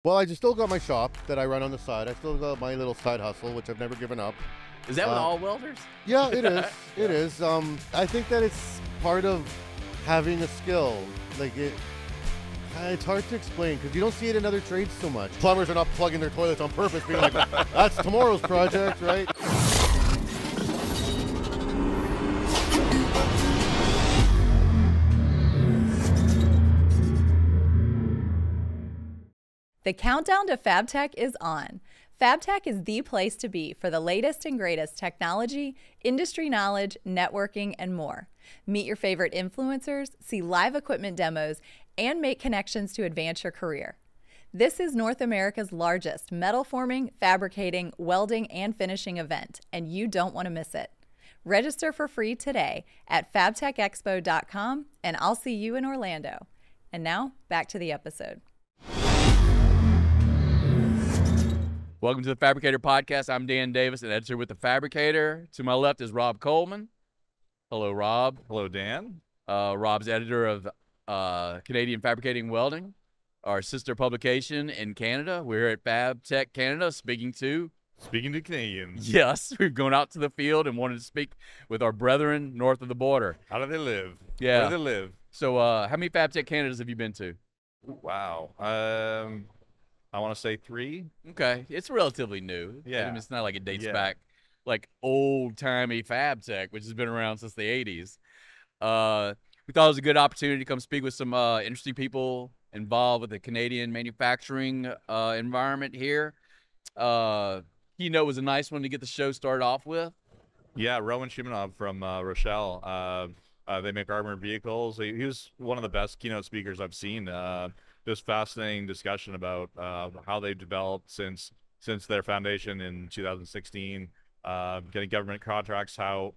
Well, I just still got my shop that I run on the side. I still got my little side hustle, which I've never given up. Is that with all welders? Yeah, it is. It is. I think that it's part of having a skill. Like it's hard to explain because you don't see it in other trades so much. Plumbers are not plugging their toilets on purpose, being like, "That's tomorrow's project," right? The countdown to FabTech is on. FabTech is the place to be for the latest and greatest technology, industry knowledge, networking, and more. Meet your favorite influencers, see live equipment demos, and make connections to advance your career. This is North America's largest metal forming, fabricating, welding, and finishing event, and you don't want to miss it. Register for free today at fabtechexpo.com, and I'll see you in Orlando. And now, back to the episode. Welcome to the Fabricator Podcast. I'm Dan Davis, an editor with the Fabricator. To my left is Rob Coleman. Hello, Rob. Hello, Dan. Rob's editor of Canadian Fabricating Welding, our sister publication in Canada. We're at FabTech Canada speaking to Canadians. Yes, we've gone out to the field and wanted to speak with our brethren north of the border. How do they live? Yeah. Where do they live? So how many FabTech Canadas have you been to? Wow. I want to say 3. Okay. It's relatively new. Yeah. I mean, it's not like it dates Yeah. back like old-timey FabTech, which has been around since the 80s. We thought it was a good opportunity to come speak with some interesting people involved with the Canadian manufacturing environment here. Keynote was a nice one to get the show started off with. Yeah, Rowan Shimonov from Rochelle. They make armored vehicles. He was one of the best keynote speakers I've seen. Just fascinating discussion about how they've developed since their foundation in 2016, getting government contracts, how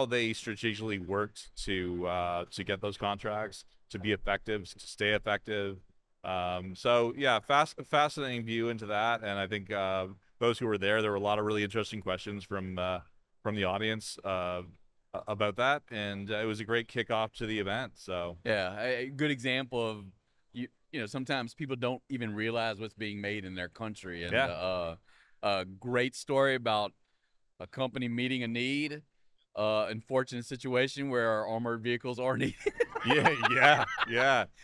they strategically worked to get those contracts, to be effective, to stay effective. So yeah, fascinating view into that, and I think those who were there were a lot of really interesting questions from the audience about that, and it was a great kickoff to the event. So yeah, a good example of you know, sometimes people don't even realize what's being made in their country, and a great story about a company meeting a need, unfortunate situation where our armored vehicles are needed. yeah.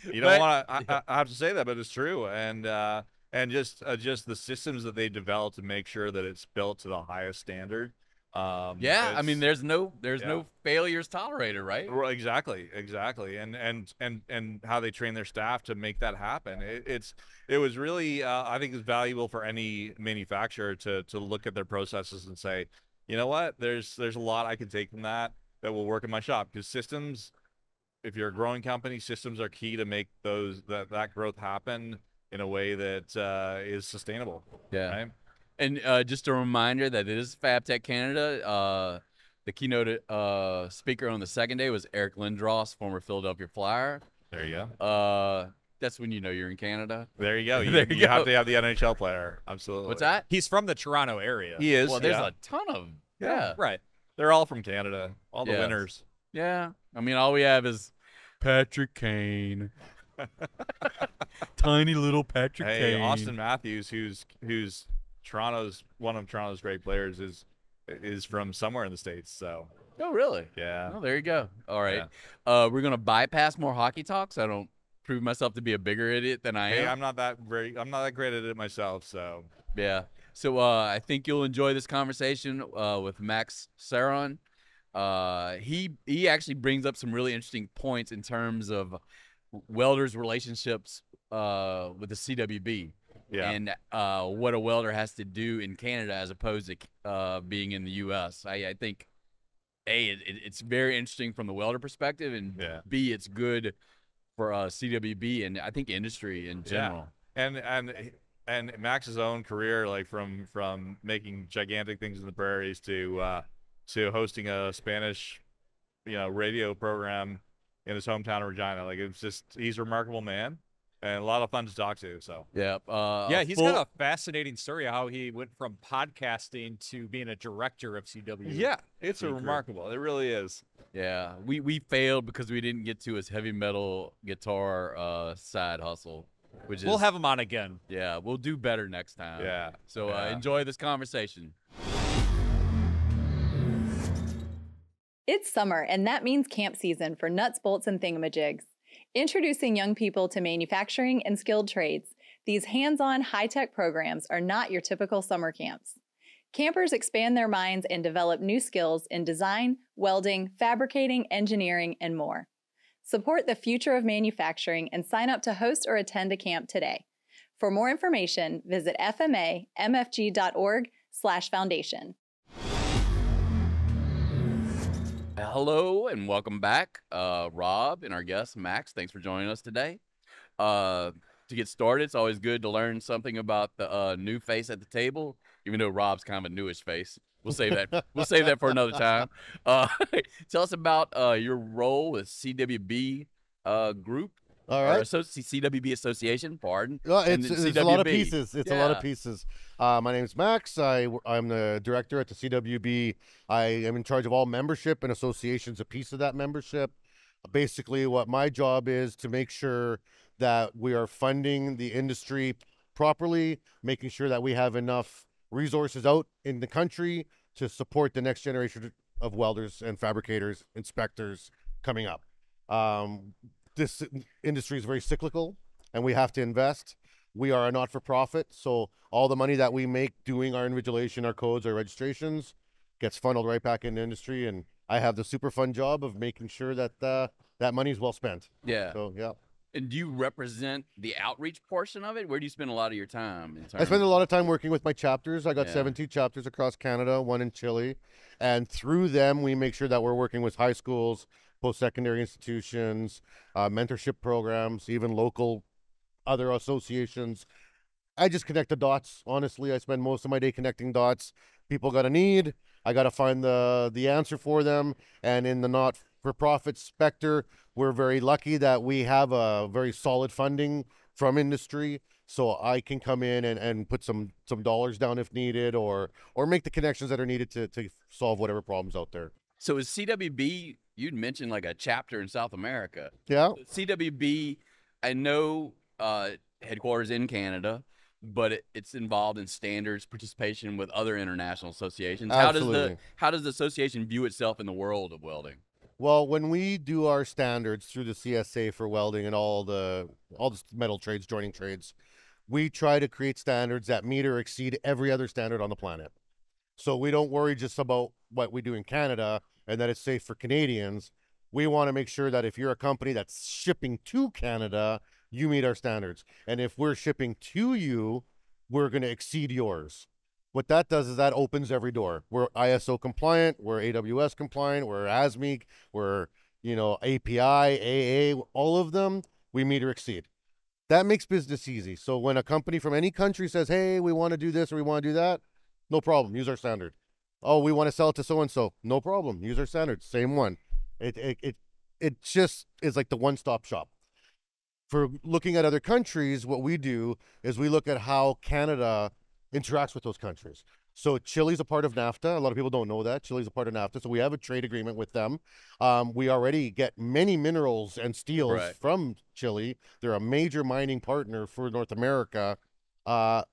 You don't want to. I have to say that, but it's true, and just the systems that they developed to make sure that it's built to the highest standard. I mean, there's no failures tolerated, right? Well, exactly, and how they train their staff to make that happen. It was really I think it's valuable for any manufacturer to look at their processes and say, you know what, there's a lot I can take from that will work in my shop, because systems, if you're a growing company, systems are key to make that growth happen in a way that is sustainable. Yeah. Right? And just a reminder that it is FabTech Canada. The keynote speaker on the second day was Eric Lindros, former Philadelphia Flyer. There you go. That's when you know you're in Canada. There you go. You go. have to have the NHL player. Absolutely. What's that? He's from the Toronto area. He is. Well, there's a ton of right. They're all from Canada. All the winners. Yeah. I mean, all we have is Patrick Kane. Tiny little Patrick Kane. Austin Matthews, who's one of Toronto's great players, is from somewhere in the States. So. Oh, really? Yeah. Oh, there you go. All right. Yeah. We're gonna bypass more hockey talk, so I don't prove myself to be a bigger idiot than I am. Hey, I'm not that great at it myself. So. Yeah. So I think you'll enjoy this conversation with Max Ceron. He actually brings up some really interesting points in terms of welders' relationships with the CWB. Yeah. And what a welder has to do in Canada as opposed to being in the U.S. I think, A, it's very interesting from the welder perspective, and B, it's good for CWB and I think industry in general. Yeah. And Max's own career, like from making gigantic things in the prairies to hosting a Spanish, radio program in his hometown of Regina. Like, he's a remarkable man. And a lot of fun to talk to. So yeah, he's got a fascinating story of how he went from podcasting to being a director of CW. Yeah, it's remarkable. It really is. Yeah, we failed because we didn't get to his heavy metal guitar side hustle. We'll have him on again. Yeah, we'll do better next time. Yeah. So Yeah. enjoy this conversation. It's summer, and that means camp season for nuts, bolts, and thingamajigs. Introducing young people to manufacturing and skilled trades, these hands-on, high-tech programs are not your typical summer camps. Campers expand their minds and develop new skills in design, welding, fabricating, engineering, and more. Support the future of manufacturing and sign up to host or attend a camp today. For more information, visit fmafg.org/foundation. Hello and welcome back, Rob and our guest Max. Thanks for joining us today. To get started, it's always good to learn something about the new face at the table, even though Rob's kind of a newish face. We'll save that. We'll save that for another time. Tell us about your role with CWB Group. All right. Or CWB Association, pardon. Well, and it's then a lot of CWB. pieces. It's a lot of pieces. My name is Max. I'm the director at the CWB. I am in charge of all membership and associations, a piece of that membership. Basically, what my job is to make sure that we are funding the industry properly, making sure that we have enough resources out in the country to support the next generation of welders and fabricators, inspectors coming up. This industry is very cyclical, and we have to invest. We are a not-for-profit, so all the money that we make doing our invigilation, our codes, our registrations gets funneled right back in the industry, and I have the super fun job of making sure that that money is well spent. Yeah. So, yeah. And do you represent the outreach portion of it? Where do you spend a lot of your time? I spend a lot of time working with my chapters. I got Yeah. 17 chapters across Canada, one in Chile. And through them, we make sure that we're working with high schools, post-secondary institutions, mentorship programs, even local other associations. I just connect the dots. Honestly, I spend most of my day connecting dots. People got a need. I got to find the answer for them. And in the not-for-profit sector, we're very lucky that we have a very solid funding from industry. So I can come in and put some dollars down if needed, or make the connections that are needed to solve whatever problems out there. So is CWB, you'd mentioned like a chapter in South America. Yeah. CWB, I know headquarters in Canada, but it's involved in standards, participation with other international associations. Absolutely. How does the association view itself in the world of welding? Well, when we do our standards through the CSA for welding and all the metal trades, joining trades, we try to create standards that meet or exceed every other standard on the planet. So we don't worry just about what we do in Canada and that it's safe for Canadians. We want to make sure that if you're a company that's shipping to Canada, you meet our standards. And if we're shipping to you, we're going to exceed yours. What that does is that opens every door. We're ISO compliant, we're AWS compliant, we're ASME, we're, API, AA, all of them, we meet or exceed. That makes business easy. So when a company from any country says, hey, we want to do this or we want to do that, no problem, use our standard. Oh, we want to sell it to so-and-so, no problem, use our standard, same one. It just is like the one-stop shop. For looking at other countries, what we do is we look at how Canada interacts with those countries. So Chile's a part of NAFTA. A lot of people don't know that. Chile's a part of NAFTA. So we have a trade agreement with them. We already get many minerals and steels from Chile. They're a major mining partner for North America. But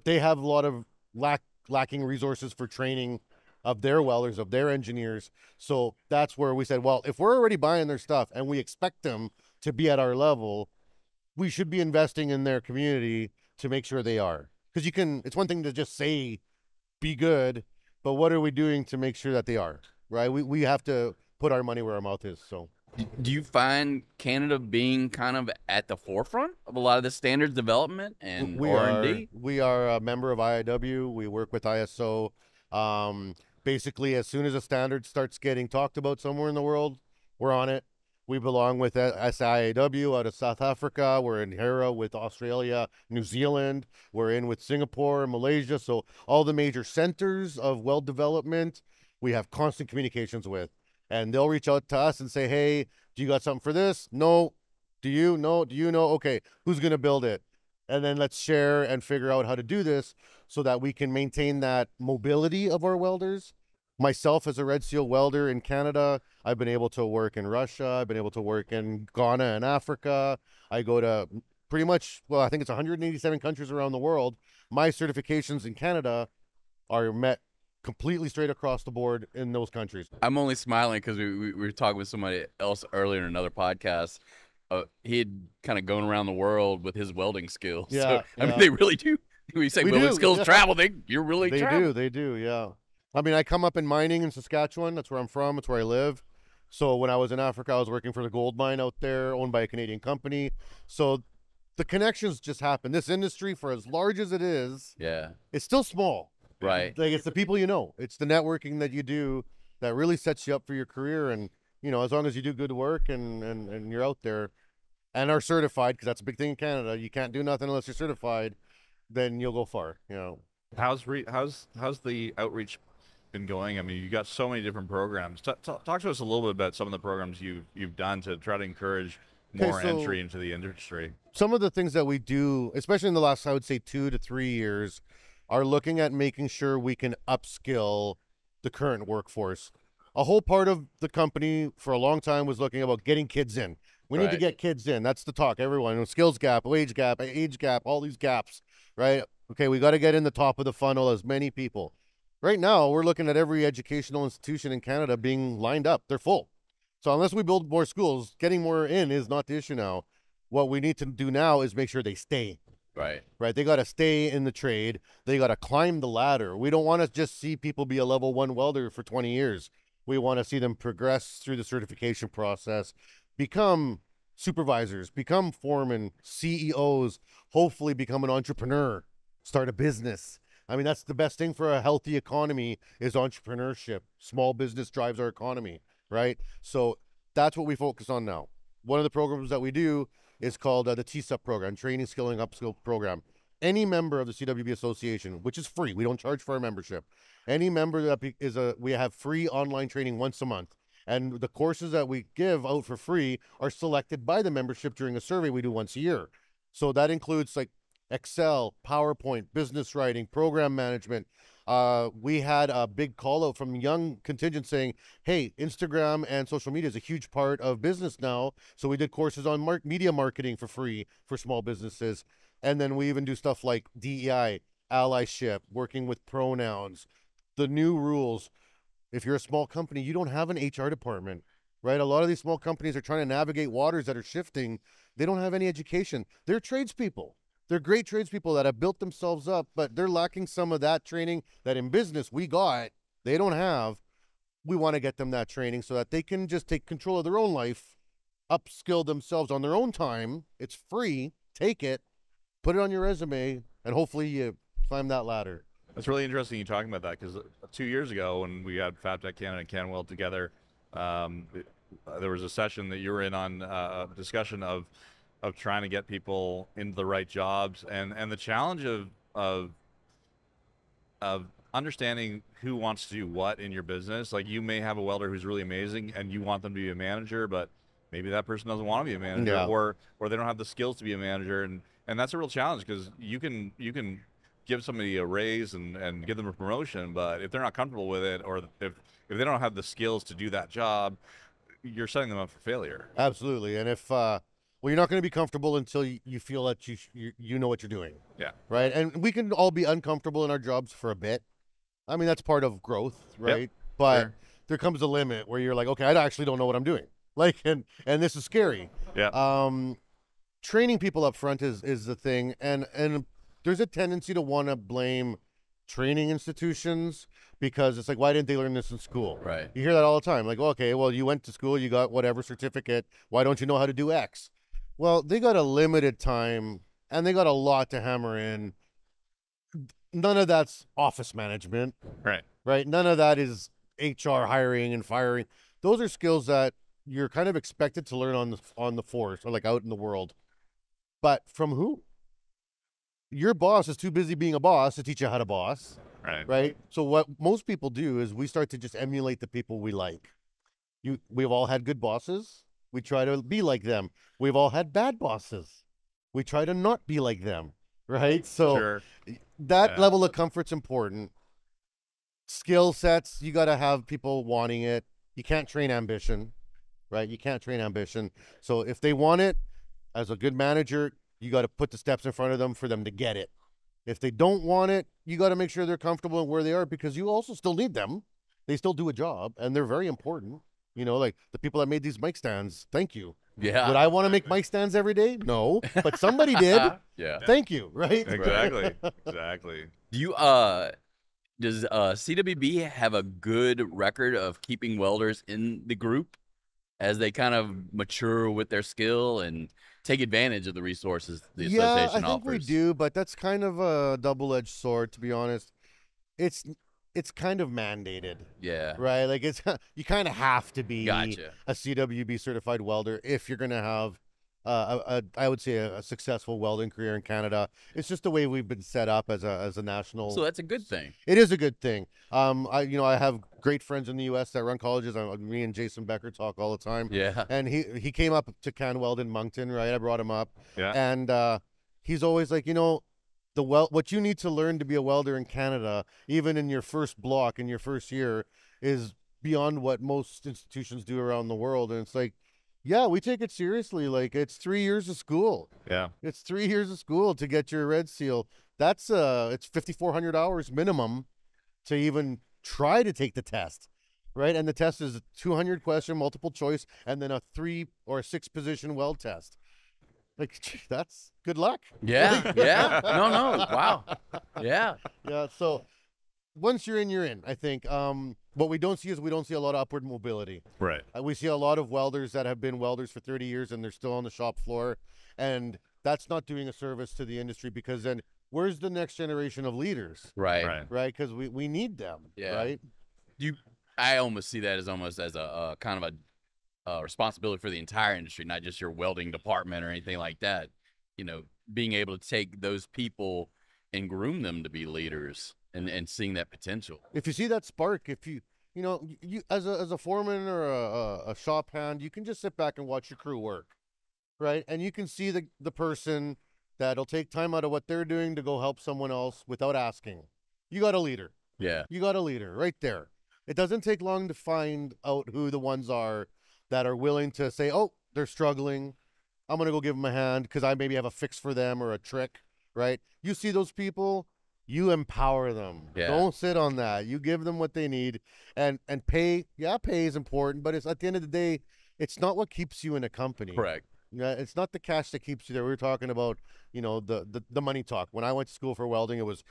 they have a lot of lacking resources for training of their welders, of their engineers. So that's where we said, well, if we're already buying their stuff and we expect them to be at our level, we should be investing in their community to make sure they are. Because it's one thing to just say, be good, but what are we doing to make sure that they are, right? We have to put our money where our mouth is, so. Do you find Canada being kind of at the forefront of a lot of the standards development and R&D? We are a member of IIW. We work with ISO. Basically, as soon as a standard starts getting talked about somewhere in the world, we're on it. We belong with SIAW out of South Africa. We're in HERA with Australia, New Zealand. We're in with Singapore and Malaysia. So all the major centers of weld development, we have constant communications with. And they'll reach out to us and say, hey, do you got something for this? No. Do you? No. Do you know? Okay, who's going to build it? And then let's share and figure out how to do this so that we can maintain that mobility of our welders. Myself, as a Red Seal welder in Canada, I've been able to work in Russia. I've been able to work in Ghana and Africa. I go to pretty much, well, I think it's 187 countries around the world. My certifications in Canada are met completely straight across the board in those countries. I'm only smiling because we were talking with somebody else earlier in another podcast. He had kind of gone around the world with his welding skills. Yeah, So, I mean, they really do. When you say We welding do, skills yeah. travel, you're really traveling. They do, yeah. I mean, I come up in mining in Saskatchewan. That's where I'm from. That's where I live. So when I was in Africa, I was working for the gold mine out there, owned by a Canadian company. So the connections just happen. This industry, for as large as it is, Yeah, it's still small. right. Like, it's the people you know. It's the networking that you do that really sets you up for your career. And, you know, as long as you do good work and you're out there and are certified, because that's a big thing in Canada. You can't do nothing unless you're certified, then you'll go far, you know. How's the outreach been going? I mean, you got so many different programs. Talk to us a little bit about some of the programs you've done to try to encourage more so- entry into the industry. Some of the things that we do, especially in the last, I would say 2 to 3 years, are looking at making sure we can upskill the current workforce. A whole part of the company for a long time was looking about getting kids in. We need to Right. get kids in. That's the talk. Everyone, skills gap, age gap, all these gaps, right? Okay, we got to get in the top of the funnel as many people. Right now, we're looking at every educational institution in Canada being lined up. They're full. So unless we build more schools, getting more in is not the issue now. What we need to do now is make sure they stay. Right. Right, they got to stay in the trade. They got to climb the ladder. We don't want to just see people be a level 1 welder for 20 years. We want to see them progress through the certification process, become supervisors, become foremen, CEOs, hopefully become an entrepreneur, start a business. I mean, that's the best thing for a healthy economy is entrepreneurship. Small business drives our economy, right? So that's what we focus on now. One of the programs that we do is called the TSUP program, Training, Skilling, Upskill program. Any member of the CWB Association, which is free, we don't charge for our membership. Any member that we have free online training once a month. And the courses that we give out for free are selected by the membership during a survey we do once a year. So that includes like Excel, PowerPoint, business writing, program management. We had a big call out from young contingent saying, hey, Instagram and social media is a huge part of business now. So we did courses on media marketing for free for small businesses. And then we even do stuff like DEI, allyship, working with pronouns, the new rules. If you're a small company, you don't have an HR department, right? A lot of these small companies are trying to navigate waters that are shifting. They don't have any education. They're tradespeople. They're great tradespeople that have built themselves up, but they're lacking some of that training that in business we got, they don't have. We want to get them that training so that they can just take control of their own life, upskill themselves on their own time. It's free. Take it, put it on your resume, and hopefully you climb that ladder. It's really interesting you talking about that because 2 years ago when we had FabTech Canada and CanWeld together, there was a session that you were in on a discussion of trying to get people into the right jobs and the challenge of understanding who wants to do what in your business. Like you may have a welder who's really amazing and you want them to be a manager, but maybe that person doesn't want to be a manager, Yeah. or they don't have the skills to be a manager, and that's a real challenge because you can give somebody a raise and give them a promotion, but if they're not comfortable with it, or if they don't have the skills to do that job, you're setting them up for failure. Absolutely. And if well, you're not going to be comfortable until you feel that you know what you're doing. Yeah. Right. And we can all be uncomfortable in our jobs for a bit. I mean, that's part of growth, right? Yep. But Sure. there comes a limit where you're like, okay, I actually don't know what I'm doing. Like, and this is scary. Yeah. Training people up front is the thing. And there's a tendency to want to blame training institutions because it's like, why didn't they learn this in school? Right. You hear that all the time. Like, okay, well, you went to school, you got whatever certificate. Why don't you know how to do X? Well, they got a limited time and they got a lot to hammer in. None of that's office management, Right. right? None of that is HR hiring and firing. Those are skills that you're kind of expected to learn on the force or like out in the world. But from who? Your boss is too busy being a boss to teach you how to boss, Right. right? So what most people do is we start to just emulate the people we like. We've all had good bosses. We try to be like them. We've all had bad bosses. We try to not be like them, right? So Sure. that Yeah. level of comfort's important. Skill sets, you got to have people wanting it. You can't train ambition, right? You can't train ambition. So if they want it, as a good manager, You got to put the steps in front of them for them to get it. If they don't want it, you got to make sure they're comfortable in where they are, because you also still need them. They still do a job, and they're very important. You know, like the people that made these mic stands, thank you. Yeah. Would I want to make mic stands every day? No, but somebody did. Yeah. Thank you, right? Exactly. Exactly. Do you does CWB have a good record of keeping welders in the group as they kind of mature with their skill and take advantage of the resources the association I think we offers? do, but that's kind of a double-edged sword, to be honest. It's kind of mandated, Yeah. right? Like you kind of have to be Gotcha. a CWB certified welder if you're going to have I would say a successful welding career in Canada. It's just the way we've been set up as a national. So that's a good thing. It is a good thing. I have great friends in the U.S. that run colleges. Me and Jason Becker talk all the time. Yeah. And he came up to CanWeld in Moncton, right? I brought him up. Yeah. And he's always like, what you need to learn to be a welder in Canada, even in your first block, in your first year, is beyond what most institutions do around the world. And it's like, yeah, we take it seriously. Like, it's 3 years of school. Yeah. It's 3 years of school to get your red seal. That's it's 5,400 hours minimum to even try to take the test, right? And the test is a 200 question multiple choice, and then a 3 or 6 position weld test. Like, that's good luck. Yeah. Yeah. No. Wow. Yeah. Yeah. So once you're in, you're in. I think. What we don't see is we don't see a lot of upward mobility. Right. We see a lot of welders that have been welders for 30 years and they're still on the shop floor, and that's not doing a service to the industry, because then where's the next generation of leaders? Right. Right? Because we need them. Yeah. Right. I almost see that as almost as a kind of a responsibility for the entire industry, not just your welding department or anything like that. Being able to take those people and groom them to be leaders and seeing that potential. If you see that spark, if you as a foreman or a shop hand, you can just sit back and watch your crew work, right? And you can see the person that'll take time out of what they're doing to go help someone else without asking. You got a leader. Yeah. You got a leader right there. It doesn't take long to find out who the ones are that are willing to say, oh, they're struggling, I'm going to go give them a hand because I maybe have a fix for them or a trick, right? You see those people, you empower them. Yeah. Don't sit on that. You give them what they need, and pay. Yeah, pay is important, but it's at the end of the day, it's not what keeps you in a company. Correct. Yeah, it's not the cash that keeps you there. We were talking about, the money talk. When I went to school for welding, it was,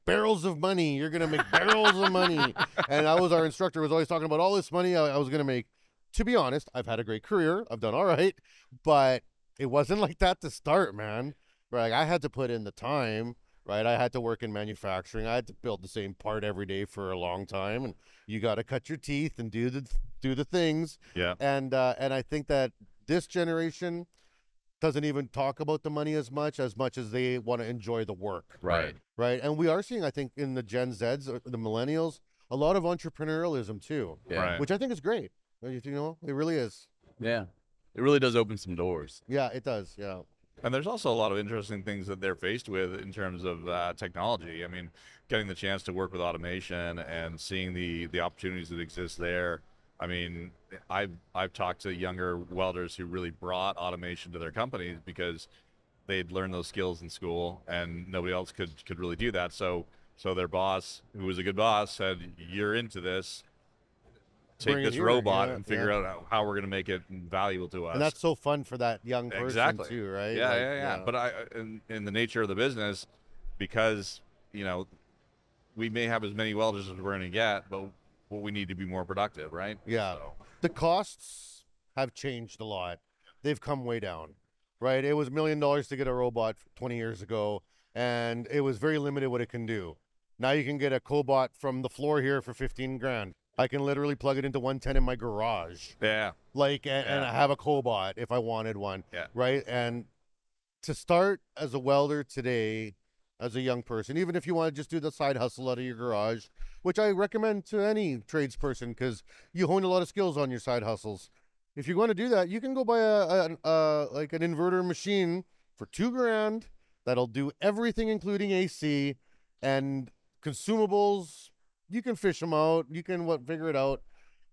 barrels of money. You're going to make barrels of money. And our instructor was always talking about all this money I was going to make. To be honest, I've had a great career. I've done all right, but it wasn't like that to start, man. Right? I had to put in the time. Right, I had to work in manufacturing. I had to build the same part every day for a long time, and you got to cut your teeth and do the things. Yeah. And I think that this generation doesn't even talk about the money as much as they want to enjoy the work. Right. Right, and we are seeing, I think, in the Gen Zs, the millennials, a lot of entrepreneurialism too. Yeah. Right. Which I think is great. It really is. Yeah. It really does open some doors. Yeah, it does. Yeah. And there's also a lot of interesting things that they're faced with in terms of technology. I mean, getting the chance to work with automation and seeing the opportunities that exist there. I mean, I've talked to younger welders who really brought automation to their companies because they'd learned those skills in school and nobody else could really do that. So their boss, who was a good boss, said, "You're into this. Take Bring it this here." robot Yeah, and figure out how we're going to make it valuable to us." And that's so fun for that young person Exactly. too, right? Yeah, Like, yeah. But in the nature of the business, because we may have as many welders as we're going to get, but we need to be more productive, right? Yeah. So, The costs have changed a lot. They've come way down, right? It was $1 million to get a robot 20 years ago, and it was very limited what it can do. Now you can get a cobot from the floor here for 15 grand. I can literally plug it into 110 in my garage, yeah. and I have a cobot if I wanted one, Yeah. right? And to start as a welder today, as a young person, even if you want to just do the side hustle out of your garage, which I recommend to any tradesperson because you hone a lot of skills on your side hustles. If you're going to do that, you can go buy an inverter machine for $2 grand that'll do everything, including AC and consumables. You can fish them out. You can figure it out,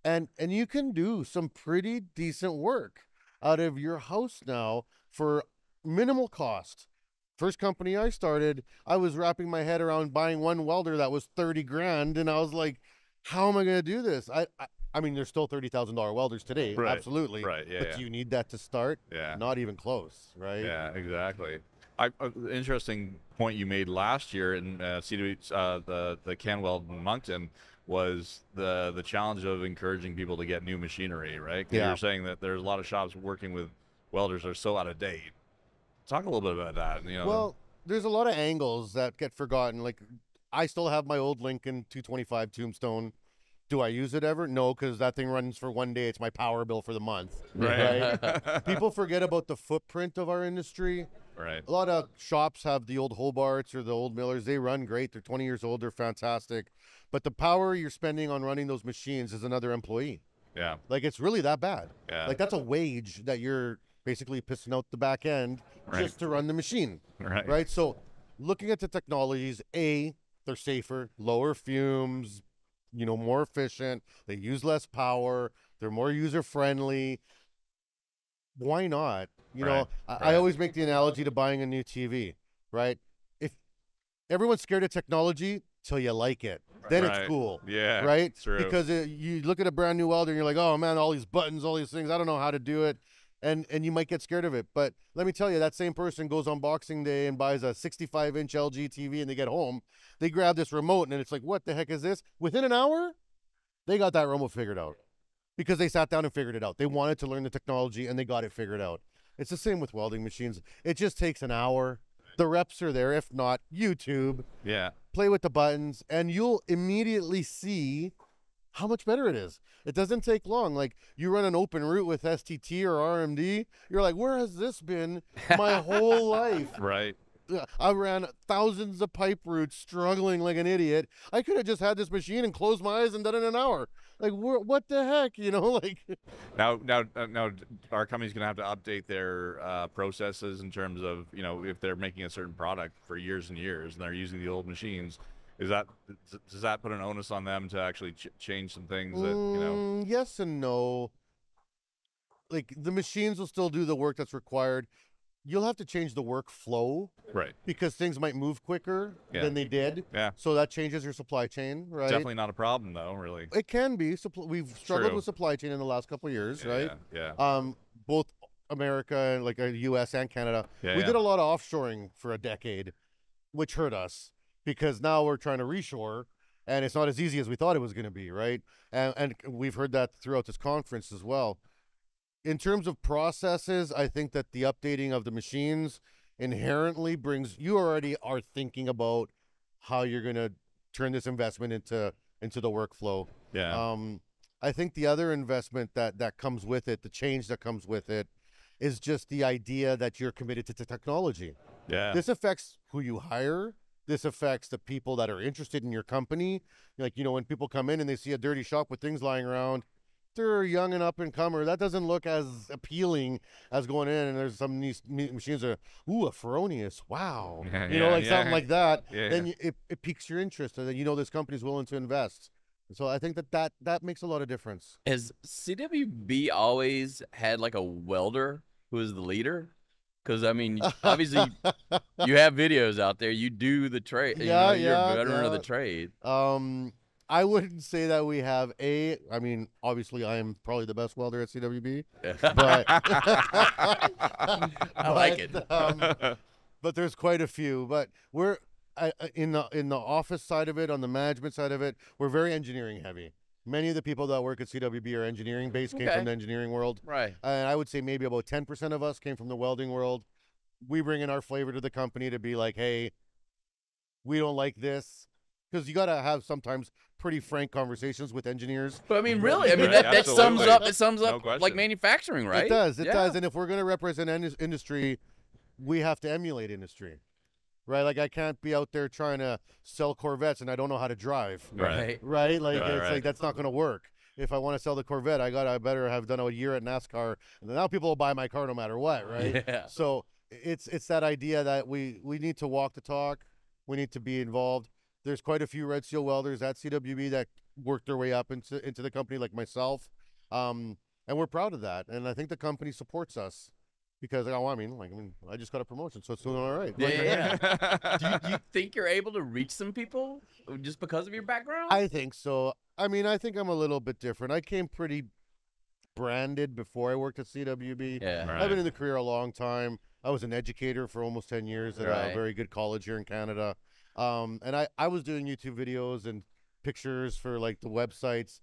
and you can do some pretty decent work out of your house now for minimal cost. First company I started, I was wrapping my head around buying one welder that was 30 grand, and I was like, how am I going to do this? I mean, there's still $30,000 welders today, Right. absolutely. Right. Yeah. But yeah. do you need that to start? Yeah. Not even close, right? Yeah, exactly. Interesting point you made last year in CWB, the CanWeld in Moncton was the challenge of encouraging people to get new machinery, right? 'Cause Yeah. You're saying that there's a lot of shops working with welders that are so out of date. Talk a little bit about that. Well, there's a lot of angles that get forgotten. Like, I still have my old Lincoln 225 Tombstone. Do I use it ever? No, because that thing runs for one day. It's my power bill for the month. Right. People forget about the footprint of our industry. Right. A lot of shops have the old Hobarts or the old Millers. They run great. They're 20 years old. They're fantastic. But the power you're spending on running those machines is another employee. Yeah. Like, it's really that bad. Yeah. Like, that's a wage that you're basically pissing out the back end just to run the machine. Right. Right? So looking at the technologies, they're safer, lower fumes, more efficient. They use less power. They're more user-friendly. Why not? I always make the analogy to buying a new TV, right? If everyone's scared of technology till you like it, then it's cool. Yeah. Right? True. Because you look at a brand new welder and you're like, oh man, all these buttons, all these things, I don't know how to do it. And you might get scared of it. But let me tell you, that same person goes on Boxing Day and buys a 65-inch LG TV, and they get home, they grab this remote, and it's like, what the heck is this? Within an hour, they got that remote figured out because they sat down and figured it out. They wanted to learn the technology, and they got it figured out. It's the same with welding machines. It just takes an hour. The reps are there. If not, YouTube. Yeah. Play with the buttons, and you'll immediately see how much better it is. It doesn't take long. Like, you run an open route with STT or RMD, you're like, where has this been my whole life? Right. I ran thousands of pipe routes struggling like an idiot. I could have just had this machine and closed my eyes and done it in an hour. Like, what the heck, like. Now, our company's gonna have to update their processes in terms of, if they're making a certain product for years and years and they're using the old machines. Does that put an onus on them to actually change some things that, Yes and no. Like, the machines will still do the work that's required. You'll have to change the workflow. Right. Because things might move quicker than they did. Yeah. So that changes your supply chain, right? Definitely not a problem, though, really. It can be. We've struggled True. with supply chain in the last couple of years, right? Yeah. Both America and like U.S. and Canada. Yeah, We did a lot of offshoring for a decade, which hurt us because now we're trying to reshore, and it's not as easy as we thought it was going to be, right? And we've heard that throughout this conference as well. In terms of processes, I think that the updating of the machines inherently you already are thinking about how you're going to turn this investment into the workflow. Yeah. I think the other investment that comes with it, the change that comes with it, is just the idea that you're committed to technology. Yeah. This affects who you hire. This affects the people that are interested in your company. Like, when people come in and they see a dirty shop with things lying around, they're young and up and comer. That doesn't look as appealing as going in and there's some of these machines that are, a Feronius, wow. Something like that. Yeah, then it piques your interest, and then this company's willing to invest. So I think that makes a lot of difference. Has CWB always had like a welder who is the leader? Because, I mean, obviously you have videos out there. You do the trade. You're a veteran of the trade. I wouldn't say that we have I mean, obviously I am probably the best welder at CWB, but I like it. But there's quite a few. But we're in the office side of it, on the management side of it, we're very engineering heavy. Many of the people that work at CWB are engineering based, came from the engineering world. Right. And I would say maybe about 10% of us came from the welding world. We bring in our flavor to the company to be like, hey, we don't like this. Because you got to have sometimes pretty frank conversations with engineers. But I mean, really, Right, that sums absolutely. up No like manufacturing, right? It does. And if we're going to represent industry, we have to emulate industry, right? Like, I can't be out there trying to sell Corvettes and I don't know how to drive. Right. Right? Like, Right. like that's not going to work. If I want to sell the Corvette, I better have done a year at NASCAR, and now people will buy my car no matter what, right? Yeah. So it's that idea that we need to walk the talk. We need to be involved. There's quite a few Red Seal welders at CWB that worked their way up into the company, like myself, and we're proud of that. And I think the company supports us. because I just got a promotion, so it's doing all right. Yeah. Do you think you're able to reach some people just because of your background? I think so. I mean, I think I'm a little bit different. I came pretty branded before I worked at CWB. Yeah. Right. I've been in the career a long time. I was an educator for almost 10 years at a very good college here in Canada. And I was doing YouTube videos and pictures for like the websites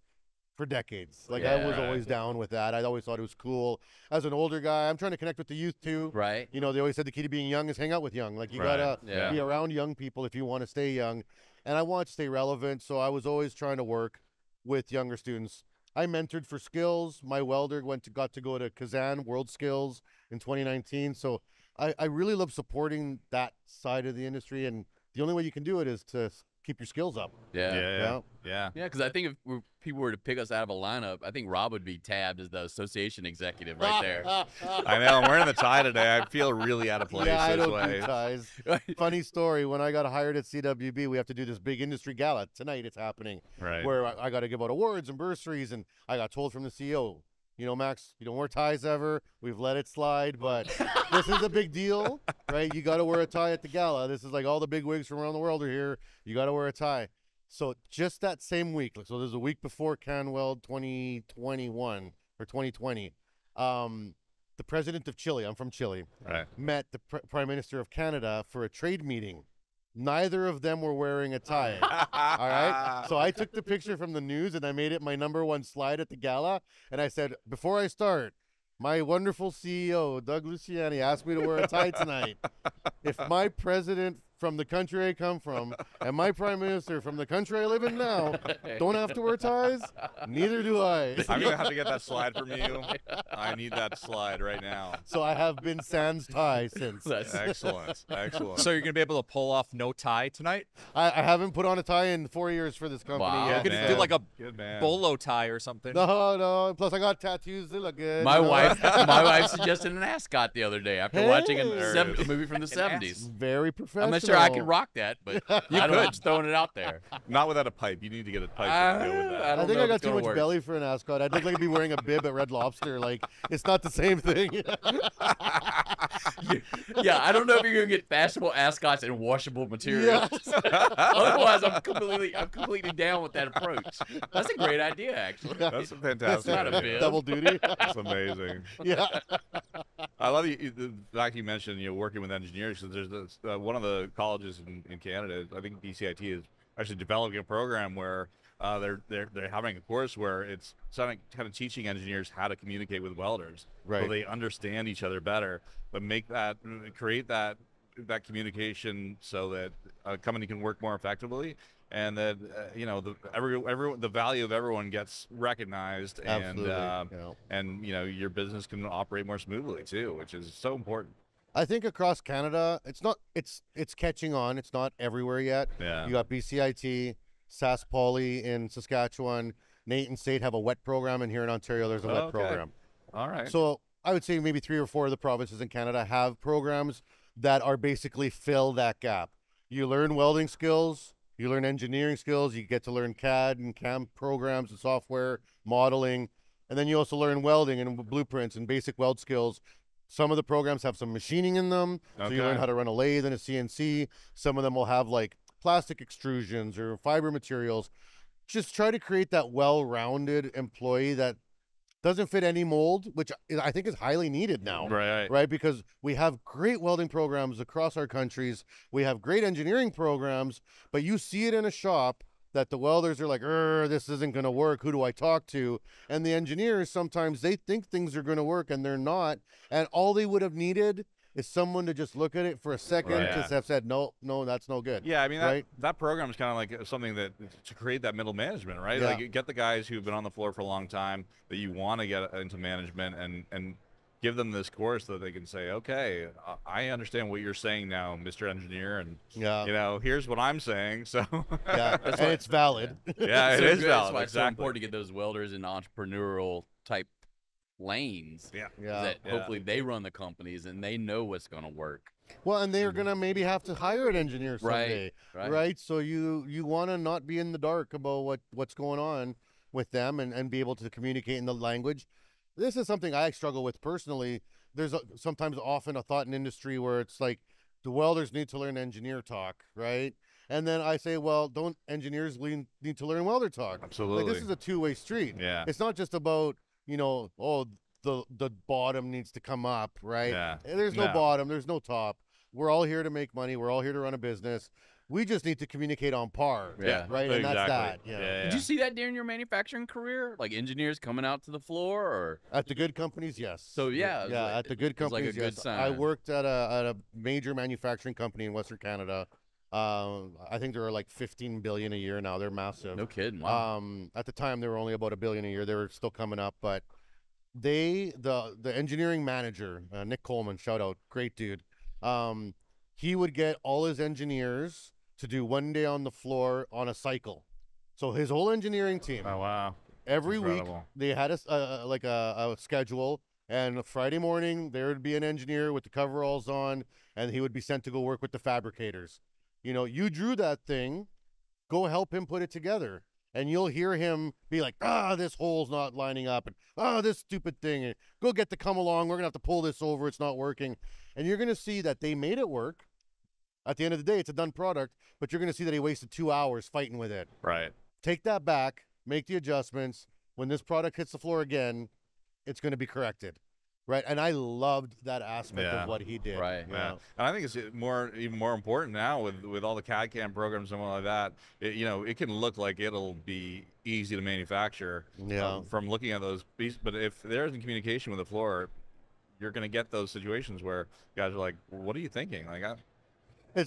for decades. Like I was always down with that. I always thought it was cool. As an older guy, I'm trying to connect with the youth too. Right. You know, they always said the key to being young is hang out with young. Like you gotta be around young people if you want to stay young. And I want to stay relevant, so I was always trying to work with younger students. I mentored for skills. My welder got to go to Kazan World Skills in 2019. So I really love supporting that side of the industry, and the only way you can do it is to keep your skills up. Yeah, because I think if people were to pick us out of a lineup, I think Rob would be tabbed as the association executive right there. I know. I'm wearing the tie today. I feel really out of place I this don't way. do ties. Funny story, when I got hired at CWB, we have to do this big industry gala. Tonight it's happening. Right. Where I got to give out awards and bursaries, and I got told from the CEO, you know, Max, you don't wear ties ever. We've let it slide, but this is a big deal, right? You got to wear a tie at the gala. This is like all the big wigs from around the world are here. You got to wear a tie. So just that same week, so there's a week before CanWeld 2021 or 2020, the president of Chile, I'm from Chile, met the Prime Minister of Canada for a trade meeting. Neither of them were wearing a tie. All right. So I took the picture from the news and I made it my #1 slide at the gala. And I said, before I start, my wonderful CEO, Doug Luciani, asked me to wear a tie tonight. If my president from the country I come from and my prime minister from the country I live in now don't have to wear ties, neither do I. I'm going to have to get that slide from you. I need that slide right now. So I have been sans tie since. Excellent. Excellent. So you're going to be able to pull off no tie tonight? I haven't put on a tie in 4 years for this company Wow. yet. You could do like a bolo tie or something. No. Plus I got tattoos. They look good. My wife suggested an ascot the other day after watching a movie from the 70s. Very professional. I'm not sure I can rock that, but I don't know, just throwing it out there. Not without a pipe. You need to get a pipe to go with that. I think I got too much belly for an ascot. I'd look like I'd be wearing a bib at Red Lobster. Like, it's not the same thing. Yeah, I don't know if you're gonna get fashionable ascots and washable materials. Otherwise, I'm completely down with that approach. That's a great idea, actually. That's a fantastic. It's not a idea. bib. Double duty. That's amazing. Yeah. I love the fact you mentioned working with engineers. Because there's one of the colleges in Canada, I think BCIT, is actually developing a program where they're having a course where it's kind of teaching engineers how to communicate with welders, so they understand each other better, but create that communication so that a company can work more effectively, and that the value of everyone gets recognized, and your business can operate more smoothly too, which is so important. I think across Canada, it's catching on. It's not everywhere yet. Yeah. You got BCIT, SAS Poly in Saskatchewan, Nate and State have a wet program, and here in Ontario there's a wet program. All right. So I would say maybe 3 or 4 of the provinces in Canada have programs that are basically fill that gap. You learn welding skills, you learn engineering skills, you get to learn CAD and CAM programs and software, modeling, and then you also learn welding and blueprints and basic weld skills. Some of the programs have some machining in them, so you learn how to run a lathe and a CNC. Some of them will have like plastic extrusions or fiber materials. Just try to create that well-rounded employee that doesn't fit any mold, which I think is highly needed now. Right? Because we have great welding programs across our countries. We have great engineering programs, but you see it in a shop that the welders are like, this isn't going to work. Who do I talk to? And the engineers, sometimes they think things are going to work and they're not. And all they would have needed is someone to just look at it for a second to have said, no, that's no good. Yeah, I mean, that program is kind of like something that to create that middle management, right? Yeah. Like, you get the guys who've been on the floor for a long time that you want to get into management, and give them this course so that they can say, okay, I understand what you're saying now, Mr. Engineer, and here's what I'm saying. So and it's valid. Yeah, it is valid. That's why it's so important to get those welders in entrepreneurial type lanes. That hopefully they run the companies and they know what's going to work. Well, and they're gonna maybe have to hire an engineer someday, right? So you want to not be in the dark about what's going on with them, and be able to communicate in the language. This is something I struggle with personally. there's sometimes often a thought in industry where it's like the welders need to learn engineer talk, right? And then I say, well, don't engineers need to learn welder talk? Absolutely. Like, this is a two-way street. Yeah. It's not just about, oh, the bottom needs to come up, right? Yeah. There's no bottom, there's no top. We're all here to make money. We're all here to run a business. We just need to communicate on par. Yeah. Right. And that's that. Yeah. Did you see that during your manufacturing career? Like engineers coming out to the floor, or At the good companies, yes. So yeah, at the good it's like a companies, good yes. sign. I worked at a major manufacturing company in Western Canada. I think there are like 15 billion a year now. They're massive. No kidding. Wow. At the time, they were only about $1 billion a year. They were still coming up, but the engineering manager, Nick Coleman, shout out, great dude. He would get all his engineers to do 1 day on the floor on a cycle. So his whole engineering team. Oh wow. Every week Incredible. they had a schedule, and Friday morning there would be an engineer with the coveralls on, and he would be sent to go work with the fabricators. You drew that thing, go help him put it together, and you'll hear him be like, this hole's not lining up, and this stupid thing, and go get the come along, we're gonna have to pull this over, it's not working. And you're gonna see that they made it work. At the end of the day, it's a done product, but you're gonna see that he wasted 2 hours fighting with it. Right. Take that back, make the adjustments. When this product hits the floor again, it's going to be corrected, right? And I loved that aspect of what he did. Right. Yeah. And I think it's even more important now with all the CAD/CAM programs and all like that. It can look like it'll be easy to manufacture from looking at those pieces. But if there isn't communication with the floor, you're going to get those situations where guys are like, well, "What are you thinking?" Like,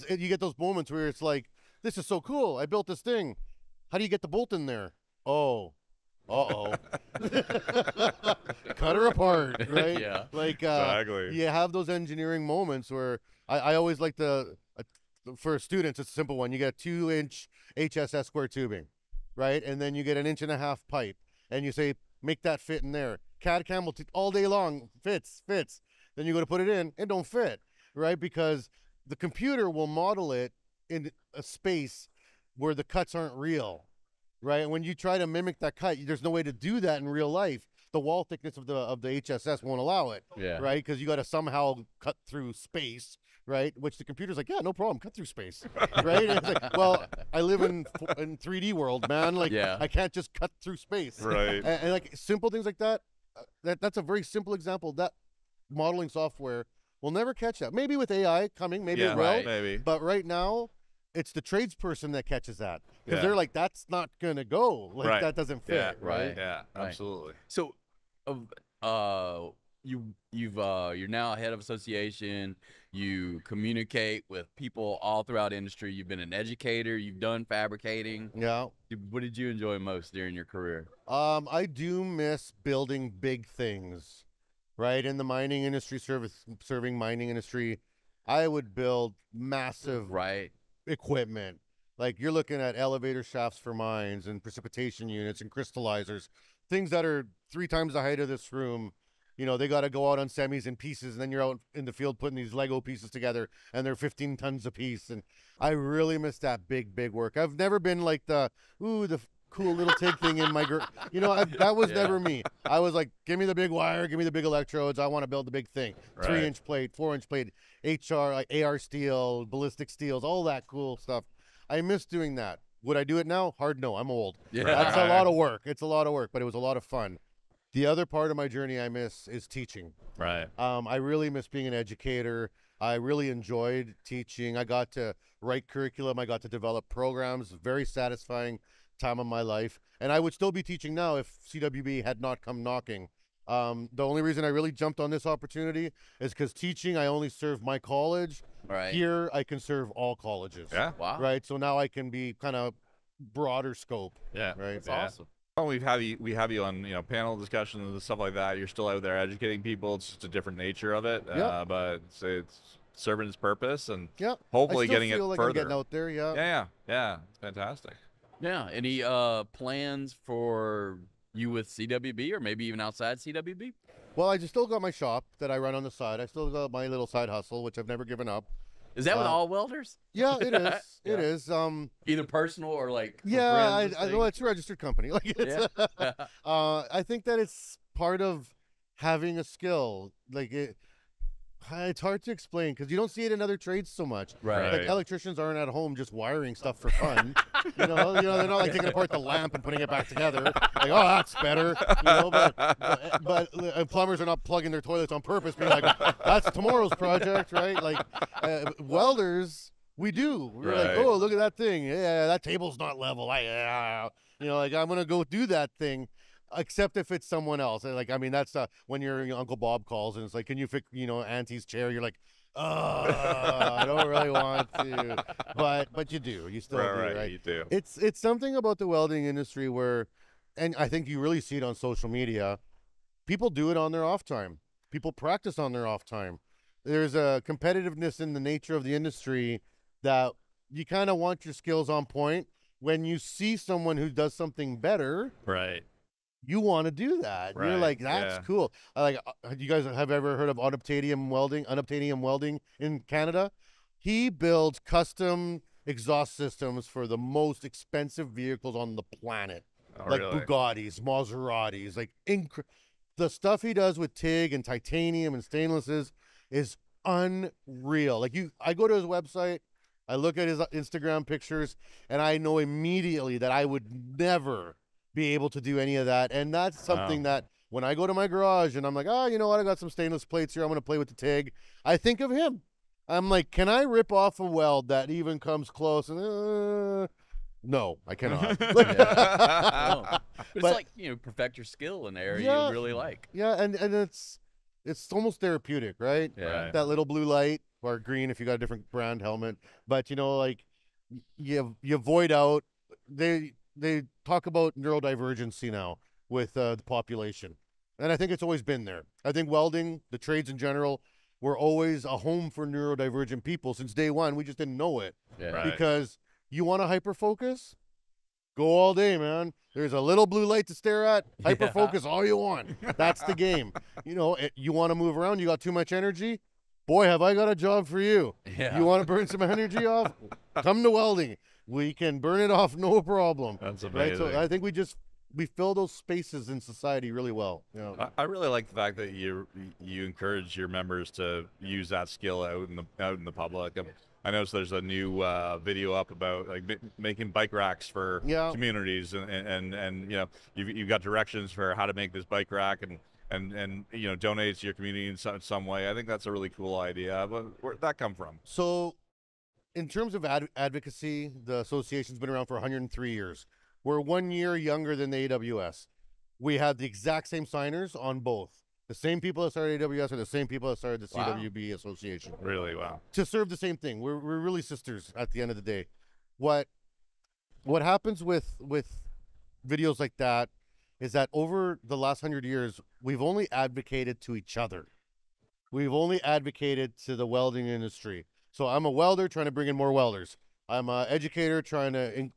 you get those moments where it's like, "This is so cool! I built this thing. How do you get the bolt in there?" Oh. Cut her apart, right? Yeah. Like, exactly. you have those engineering moments where I always like for students, it's a simple one. You get a 2-inch HSS square tubing, right? And then you get an 1.5 inch pipe, and you say, make that fit in there. CAD/CAM will all day long, fits. Then you go to put it in, it don't fit, right? Because the computer will model it in a space where the cuts aren't real. Right, and when you try to mimic that cut, there's no way to do that in real life. The wall thickness of the HSS won't allow it. Yeah. Right, because you got to somehow cut through space. Right, which the computer's like, yeah, no problem, cut through space. Right, and it's like, well, I live in 3D world, man. Like, I can't just cut through space. Right. And like simple things like that. That's a very simple example. That modeling software will never catch that. Maybe with AI coming, maybe it will. Right. Maybe. But right now, it's the tradesperson that catches that, because Yeah. they're like, that's not gonna go, like Right. that doesn't fit, right? Yeah. Right. Absolutely. So, you're now head of association. You communicate with people all throughout industry. You've been an educator. You've done fabricating. Yeah. What did you enjoy most during your career? I do miss building big things, right? In the mining industry, serving mining industry, I would build massive equipment. Like, you're looking at elevator shafts for mines and precipitation units and crystallizers, things that are 3 times the height of this room. They got to go out on semis and pieces, and then you're out in the field putting these Lego pieces together, and they're 15 tons a piece. And I really miss that big work. I've never been like the cool little TIG thing in my that was never me. I was like, give me the big wire, give me the big electrodes. I want to build the big thing. 3-inch plate, 4-inch plate, HR, like AR steel, ballistic steels, all that cool stuff. I miss doing that. Would I do it now? Hard no. I'm old. Yeah. That's a lot of work. It's a lot of work, but it was a lot of fun. The other part of my journey I miss is teaching. Right. I really miss being an educator. I really enjoyed teaching. I got to write curriculum. I got to develop programs. Very satisfying time of my life. And I would still be teaching now if CWB had not come knocking. The only reason I really jumped on this opportunity is because teaching, I only serve my college. Right. Here, I can serve all colleges. Yeah. Wow. Right. So now I can be kind of broader scope. Yeah. Right. That's awesome. Well, we have you on panel discussions and stuff like that. You're still out there educating people. It's just a different nature of it. Yep. But it's serving its purpose and Yeah. hopefully I still getting feel it like further. I'm getting out there. Yeah. Yeah. It's fantastic. Yeah. Any plans for you with CWB, or maybe even outside CWB? Well, I just still got my shop that I run on the side. I still got my little side hustle, which I've never given up. Is that with all welders? Yeah, it is. Yeah. It is. Either personal or like for Yeah, friends and well, things? it's a registered company. Like, it's, Yeah. I think that it's part of having a skill. Like, It's hard to explain because you don't see it in other trades so much. Right. Like electricians aren't at home just wiring stuff for fun. you know, they're not like taking apart the lamp and putting it back together. Like, oh, that's better. But plumbers are not plugging their toilets on purpose, being like, that's tomorrow's project, right? Like welders, we do. We're like, oh, look at that thing. Yeah, that table's not level. I'm gonna go do that thing. Except if it's someone else. Like, I mean, that's when your Uncle Bob calls and it's like, can you fix, Auntie's chair? You're like, I don't really want to. But you do. You still do, right? You do. It's something about the welding industry where, and I think you really see it on social media, people do it on their off time. People practice on their off time. There's a competitiveness in the nature of the industry that you kind of want your skills on point. When you see someone who does something better, Right. you want to do that. Right. You're like, that's cool. You guys have ever heard of unobtainium welding in Canada? He builds custom exhaust systems for the most expensive vehicles on the planet. Really? Bugattis, Maseratis, the stuff he does with TIG and titanium and stainlesses is unreal. I go to his website, I look at his Instagram pictures, and I know immediately that I would never be able to do any of that. And that's something that when I go to my garage and I'm like, oh, you know what? I got some stainless plates here. I'm going to play with the TIG. I think of him. I'm like, can I rip off a weld that even comes close? And no, I cannot. But it's like, perfect your skill in an area you really like. Yeah. And it's almost therapeutic, right? Yeah. That little blue light or green if you got a different brand helmet. But, you void out. They talk about neurodivergency now with the population. And I think it's always been there. I think welding, the trades in general, were always a home for neurodivergent people since day one. We just didn't know it. Yeah. Right. Because you want to hyper-focus? Go all day, man. There's a little blue light to stare at. Hyper-focus all you want. That's the game. You want to move around. You got too much energy? Boy, have I got a job for you. Yeah. You want to burn some energy off? Come to welding. We can burn it off, no problem. That's amazing. Right? So I think we fill those spaces in society really well. I really like the fact that you encourage your members to use that skill out in the public. I noticed there's a new video up about making bike racks for communities, and you've got directions for how to make this bike rack and donate it to your community in some way. I think that's a really cool idea. But where'd that come from? So, in terms of advocacy, the association's been around for 103 years. We're 1 year younger than the AWS. We have the exact same signers on both. The same people that started AWS are the same people that started the CWB association. Really? Wow. To serve the same thing. We're really sisters at the end of the day. What happens with videos like that is that over the last 100 years, we've only advocated to each other. We've only advocated to the welding industry. So I'm a welder trying to bring in more welders. I'm an educator trying to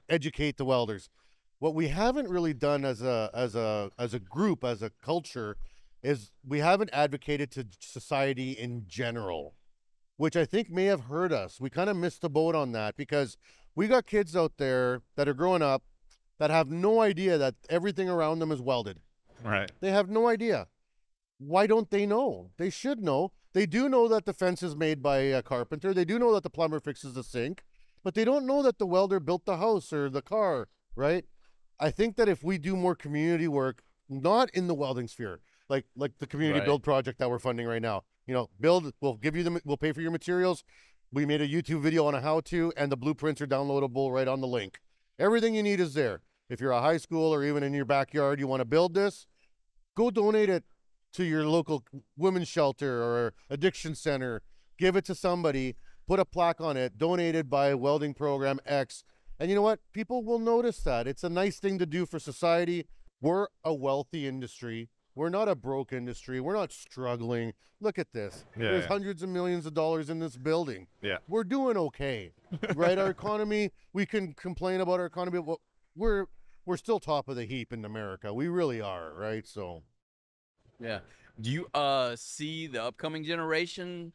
educate the welders. What we haven't really done as a group, as a culture, is we haven't advocated to society in general, which I think may have hurt us. We kind of missed the boat on that because we got kids out there that are growing up that have no idea that everything around them is welded. Right. They have no idea. Why don't they know? They should know. They do know that the fence is made by a carpenter. They do know that the plumber fixes the sink, but they don't know that the welder built the house or the car, right? I think that if we do more community work, not in the welding sphere, like the community build project that we're funding right now, build, we'll pay for your materials. We made a YouTube video on a how-to, and the blueprints are downloadable right on the link. Everything you need is there. If you're a high school or even in your backyard, you want to build this, go donate it to your local women's shelter or addiction center. Give it to somebody, put a plaque on it, donated by Welding Program X. And you know what? People will notice that. It's a nice thing to do for society. We're a wealthy industry. We're not a broke industry. We're not struggling. Look at this. There's hundreds of millions of dollars in this building. Yeah. We're doing okay, right? Our economy, we can complain about our economy, but we're still top of the heap in America. We really are, right? So. Yeah. Do you see the upcoming generation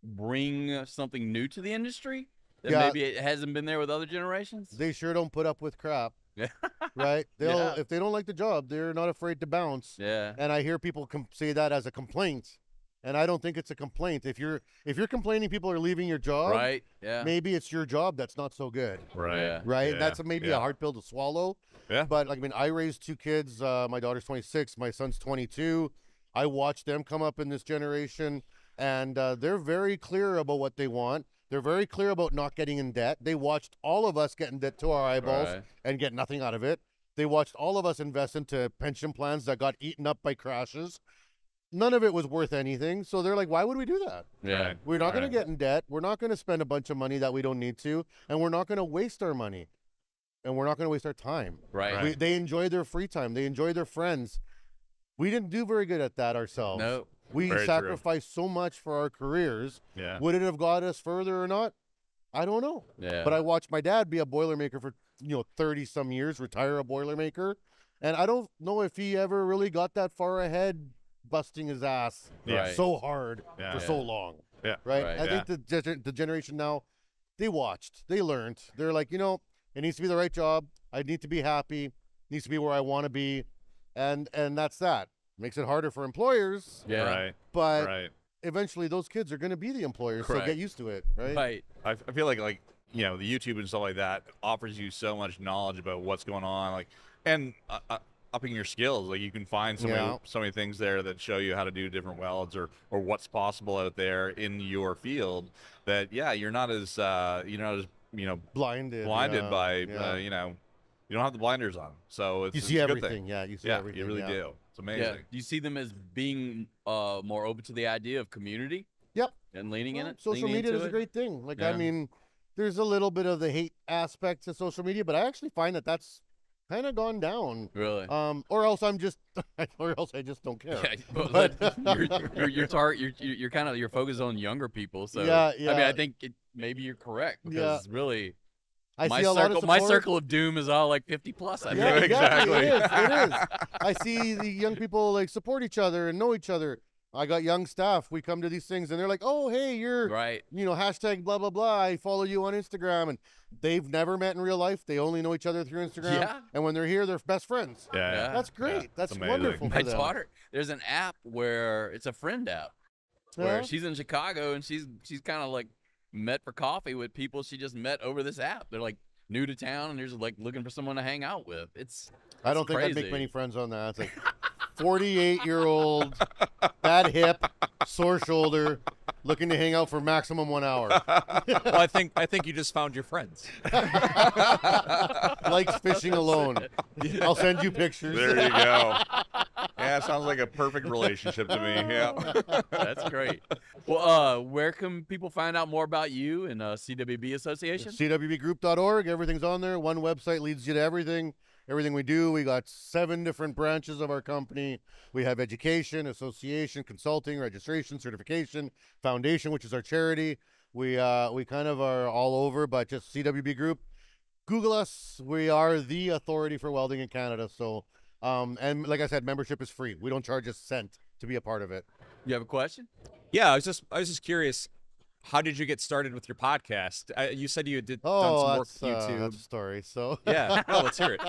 bring something new to the industry that maybe it hasn't been there with other generations? They sure don't put up with crap. Right? If they don't like the job, they're not afraid to bounce. Yeah. And I hear people say that as a complaint. And I don't think it's a complaint. If you're complaining people are leaving your job, Right. Yeah. maybe it's your job that's not so good. Right. Yeah. Right? Yeah. That's maybe a hard pill to swallow. Yeah. But like, I mean, I raised 2 kids. My daughter's 26, my son's 22. I watched them come up in this generation, and they're very clear about what they want. They're very clear about not getting in debt. They watched all of us get in debt to our eyeballs Right. and get nothing out of it. They watched all of us invest into pension plans that got eaten up by crashes. None of it was worth anything. So they're like, why would we do that? Yeah. Right. We're not going Right. to get in debt. We're not going to spend a bunch of money that we don't need to. And we're not going to waste our money. And we're not going to waste our time. Right. They enjoy their free time. They enjoy their friends. We didn't do very good at that ourselves. No. We Very true. sacrificed so much for our careers. Yeah. Would it have got us further or not? I don't know. Yeah. But I watched my dad be a Boilermaker for 30 some years, retire a Boilermaker, and I don't know if he ever really got that far ahead, busting his ass Right. so hard Yeah. for so long. Yeah. Right. Right. I think the generation now, they watched, they learned. They're like, it needs to be the right job. I need to be happy. It needs to be where I want to be, and that's that. Makes it harder for employers, Yeah. Right. but Right. eventually those kids are going to be the employers, so Correct. get used to it, right? Right. I feel like the YouTube and stuff like that offers you so much knowledge about what's going on, and upping your skills. Like, you can find so many things there that show you how to do different welds or what's possible out there in your field. That you're not as Blinded by yeah. you don't have the blinders on, so it's You it's see a good everything. thing. Yeah, you see Yeah, everything. you really yeah. do. It's amazing. Yeah. Do you see them as being more open to the idea of community? Yep. And leaning in Well, it? social leaning media into is a it? great thing. Like, Yeah. I mean, there's a little bit of the hate aspect to social media, but I actually find that that's kind of gone down. Really? Or else I'm just, or else I just don't care. Yeah, but you're kind of focused on younger people, so Yeah, I mean, I yeah. think maybe you're correct Yeah. because really, I my see a lot of circle, my support. circle of doom is all like 50 plus. I Yeah, think. exactly. It is. I see the young people like support each other and know each other. I got young staff. We come to these things and they're like, "Oh, hey, you're Right. hashtag blah blah blah. I follow you on Instagram," and they've never met in real life. They only know each other through Instagram. Yeah. And when they're here, they're best friends. Yeah. That's great. Yeah, That's it's amazing. wonderful. My for them. daughter, there's an app where it's a friend app where Yeah. she's in Chicago and she's kind of like met for coffee with people she just met over this app. They're like new to town and they're just like looking for someone to hang out with. I don't think I'd make crazy. many friends on that. It's like 48-year-old, bad hip, sore shoulder, looking to hang out for maximum 1 hour. Well, I think you just found your friends. Likes fishing alone. I'll send you pictures. There you go. Yeah, it sounds like a perfect relationship to me. Yeah. That's great. Well, where can people find out more about you and CWB Association? CWBgroup.org. Everything's on there. One website leads you to everything. Everything we do. We got 7 different branches of our company. We have education, association, consulting, registration, certification, foundation, which is our charity. We kind of are all over, but just CWB Group. Google us. We are the authority for welding in Canada. So, and like I said, membership is free. We don't charge a cent to be a part of it. You have a question? Yeah, I was just curious. How did you get started with your podcast? You said you done some work that's, with YouTube. that's a story. So, Yeah. Oh, let's hear it.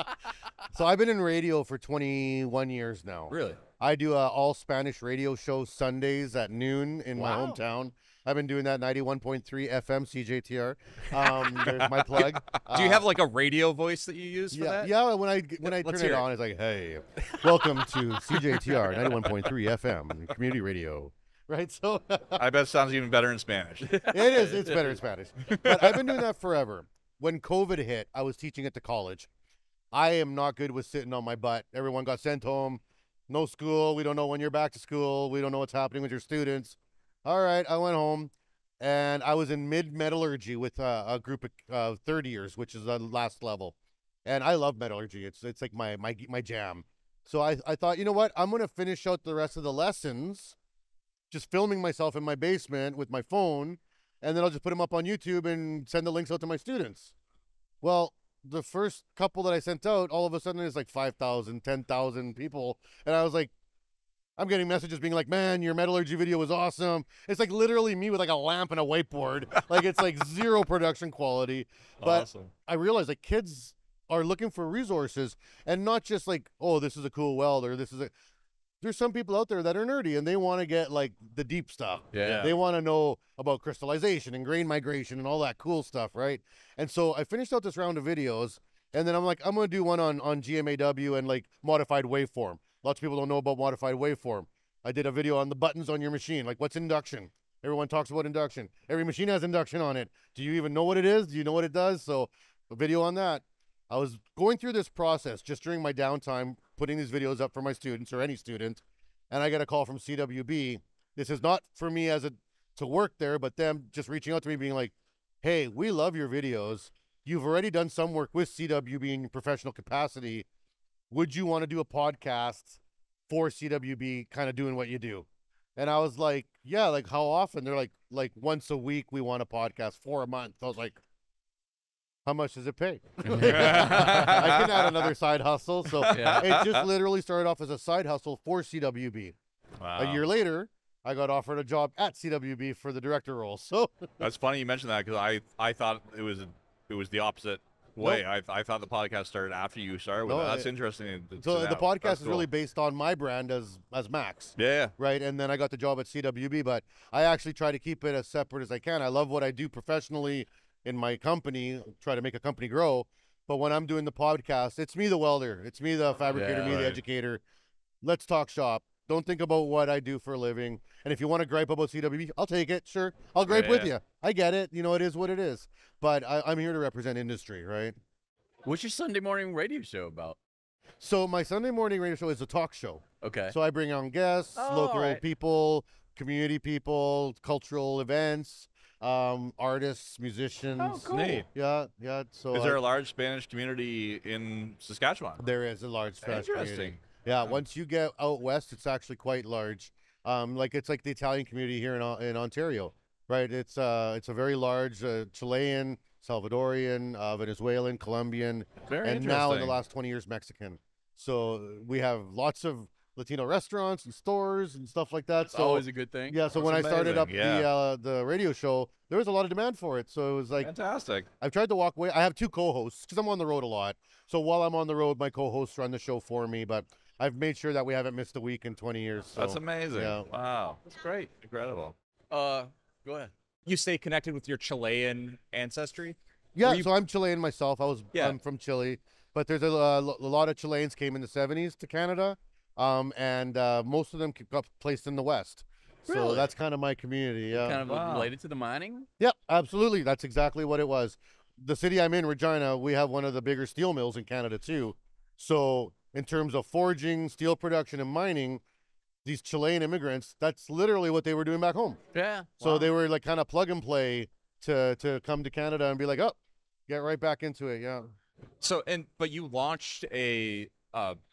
so I've been in radio for 21 years now. Really? I do a all Spanish radio show Sundays at noon in my Wow. hometown. I've been doing that 91.3 FM CJTR. There's my plug. Do you have like a radio voice that you use for Yeah, that? yeah. When I Let's turn hear it it. on, it's like, hey, welcome to CJTR 91.3 FM community radio. Right, so I bet it sounds even better in Spanish. it is. It's better in Spanish. But I've been doing that forever. When COVID hit, I was teaching at the college. I am not good with sitting on my butt. Everyone got sent home. No school. We don't know when you're back to school. We don't know what's happening with your students. All right, I went home, and I was in mid-metallurgy with a group of 30ers, which is the last level. And I love metallurgy. It's like my jam. So I thought, you know what? I'm going to finish out the rest of the lessons just filming myself in my basement with my phone, and then I'll just put them up on YouTube and send the links out to my students. Well, the first couple that I sent out, all of a sudden it's like 5,000, 10,000 people. And I was like, I'm getting messages being like, man, your metallurgy video was awesome. It's like literally me with like a lamp and a whiteboard. Like it's like zero production quality. But Awesome. I realized like kids are looking for resources and not just like, oh, this is a cool weld or this is a... there's some people out there that are nerdy and they want to get like the deep stuff. Yeah. They want to know about crystallization and grain migration and all that cool stuff, right? And so I finished out this round of videos, and then I'm like, I'm going to do one on GMAW and like modified waveform. Lots of people don't know about modified waveform. I did a video on the buttons on your machine, like what's induction? Everyone talks about induction. Every machine has induction on it. Do you even know what it is? Do you know what it does? So a video on that. I was going through this process just during my downtime, putting these videos up for my students or any student, and I get a call from CWB. This is not for me to work there, but them just reaching out to me being like, hey, we love your videos. You've already done some work with CWB in your professional capacity. Would you want to do a podcast for CWB, kind of doing what you do? And I was like, yeah, like how often? They're like once a week we want a podcast for a month. I was like, how much does it pay? I can add another side hustle. So it just literally started off as a side hustle for CWB. Wow. A year later, I got offered a job at CWB for the director role. So That's funny you mentioned that, because I thought it was the opposite way. Nope. I thought the podcast started after you started with No, it. That's interesting. So the podcast That's is really based on my brand as Max. Yeah. Right. And then I got the job at CWB, but I actually try to keep it as separate as I can. I love what I do professionally in my company, try to make a company grow. But when I'm doing the podcast, it's me, the welder. It's me, the fabricator, Yeah, me, the right. educator. Let's talk shop. Don't think about what I do for a living. And if you want to gripe about CWB, I'll take it. Sure. I'll gripe with you. I get it. You know, it is what it is. But I'm here to represent industry, right? What's your Sunday morning radio show about? So my Sunday morning radio show is a talk show. Okay. So I bring on guests, Oh, local alright. people, community people, cultural events, artists, musicians. Oh, cool. Neat. Yeah, yeah. So Is there a large Spanish community in Saskatchewan? there is a large Spanish community. Interesting. Yeah, once you get out west, it's actually quite large. It's like the Italian community here in Ontario, right? It's a very large Chilean, Salvadorian, Venezuelan, Colombian, Very and now in the interesting. last 20 years, Mexican. So we have lots of Latino restaurants and stores and stuff like that. It's So always a good thing. yeah, so That's when I started up amazing, the radio show, there was a lot of demand for it. So it was like Fantastic. I've tried to walk away. I have two co-hosts because I'm on the road a lot. So while I'm on the road, my co-hosts run the show for me. But I've made sure that we haven't missed a week in 20 years. So, That's amazing. yeah. Wow. That's great. Incredible. Go ahead. You stay connected with your Chilean ancestry? Yeah, Were you- so I'm Chilean myself. I'm from Chile, but there's a lot of Chileans came in the 70s to Canada, and most of them got placed in the West. So Really? that's kind of my community. Yeah. Kind of Wow. related to the mining? Yep, absolutely. That's exactly what it was. The city I'm in, Regina, we have one of the bigger steel mills in Canada too. So in terms of forging, steel production, and mining, these Chilean immigrants, that's literally what they were doing back home. Yeah. So they were like kind of plug and play to come to Canada and be like, oh, get right back into it. Yeah. So but you launched a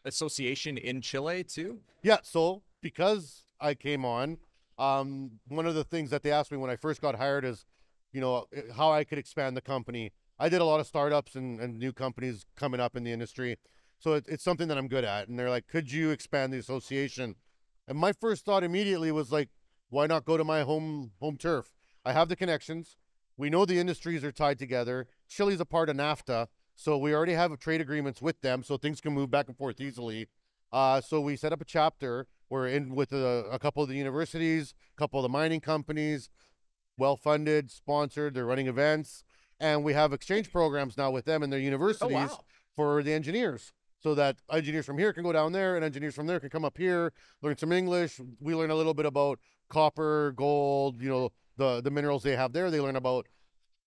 association in Chile too? Yeah. So because I came on, one of the things that they asked me when I first got hired is, how I could expand the company. I did a lot of startups and new companies coming up in the industry. So it's something that I'm good at. And they're like, could you expand the association? And my first thought immediately was like, why not go to my home turf? I have the connections. We know the industries are tied together. Chile's a part of NAFTA, so we already have trade agreements with them, so things can move back and forth easily. So we set up a chapter. We're in with a couple of the universities, a couple of the mining companies, well-funded, sponsored. They're running events. And we have exchange programs now with them and their universities for the engineers, so that engineers from here can go down there and engineers from there can come up here, learn some English. We learn a little bit about copper, gold, the minerals they have there. They learn about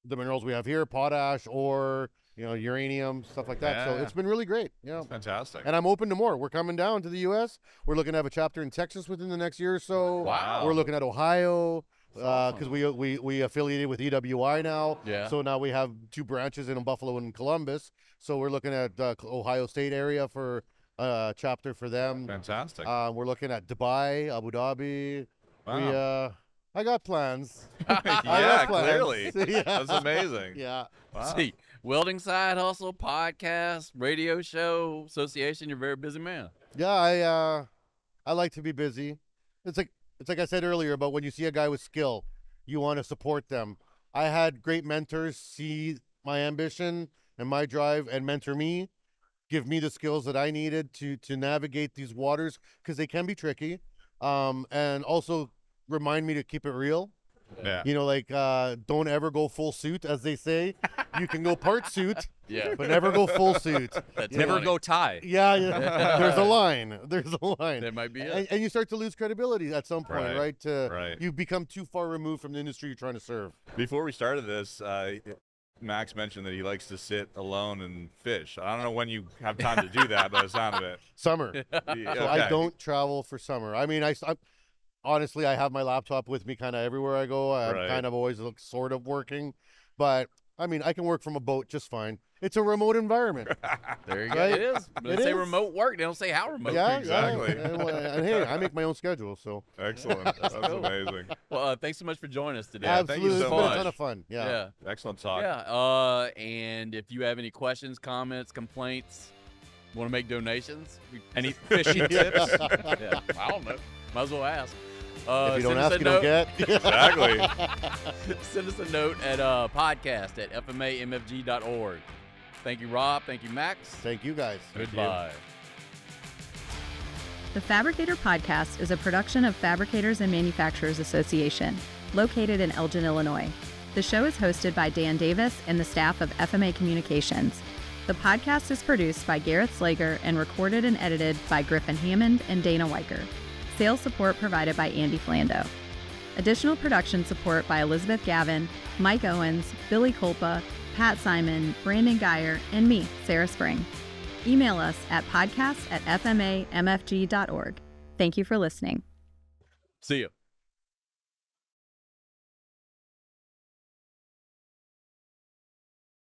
the minerals we have here, potash, ore, uranium, stuff like that. So Yeah. it's been really great. Yeah. Fantastic. And I'm open to more. We're coming down to the U.S. We're looking to have a chapter in Texas within the next year or so. Wow. We're looking at Ohio because we affiliated with EWI now. Yeah. So now we have 2 branches in Buffalo and Columbus. So we're looking at Ohio State area for a chapter for them. Fantastic. We're looking at Dubai, Abu Dhabi. Wow. I got plans. I yeah, got plans. clearly. Yeah. That's amazing. Yeah. Wow. See, welding side hustle, podcast, radio show, association. You're a very busy man. Yeah, I like to be busy. It's like I said earlier about when you see a guy with skill, you want to support them. I had great mentors see my ambition and my drive and mentor me. give me the skills that I needed to navigate these waters, because they can be tricky, and also remind me to keep it real. Yeah. You know, like, don't ever go full suit, as they say. You can go part suit, Yeah. but never go full suit. That's Never funny. go tie. Yeah, there's a line. There's a line. That might be it. And you start to lose credibility at some point, Right, right? right. You become too far removed from the industry you're trying to serve. Before we started this, Max mentioned that he likes to sit alone and fish. I don't know when you have time to do that, by the sound of it. Summer. Yeah, So I okay. don't travel for summer. I mean, I honestly, I have my laptop with me kind of everywhere I go. I'm Right. kind of always sort of working. But, I mean, I can work from a boat just fine. It's a remote environment. There you go. Right? It is. But It they say is. remote work. They don't say how remote. Yeah, Exactly. Yeah. And hey, I make my own schedule, so. Excellent. That's amazing. Well, thanks so much for joining us today. thank you Absolutely. so It's been a much. ton of fun. Yeah. Yeah. Excellent talk. Yeah. And if you have any questions, comments, complaints, want to make donations, Any fishing tips? yeah, I don't know. Might as well ask. If you don't send us ask, a you don't note. get. Exactly. Send us a note at podcast@fmamfg.org. Thank you, Rob. Thank you, Max. Thank you, guys. Goodbye. The Fabricator Podcast is a production of Fabricators and Manufacturers Association, located in Elgin, Illinois. The show is hosted by Dan Davis and the staff of FMA Communications. The podcast is produced by Gareth Slager and recorded and edited by Griffin Hammond and Dana Weicker. Sales support provided by Andy Flando. Additional production support by Elizabeth Gavin, Mike Owens, Billy Kolpa, Pat Simon, Brandon Geyer, and me, Sarah Spring. Email us at podcast@fmamfg.org. Thank you for listening. See you.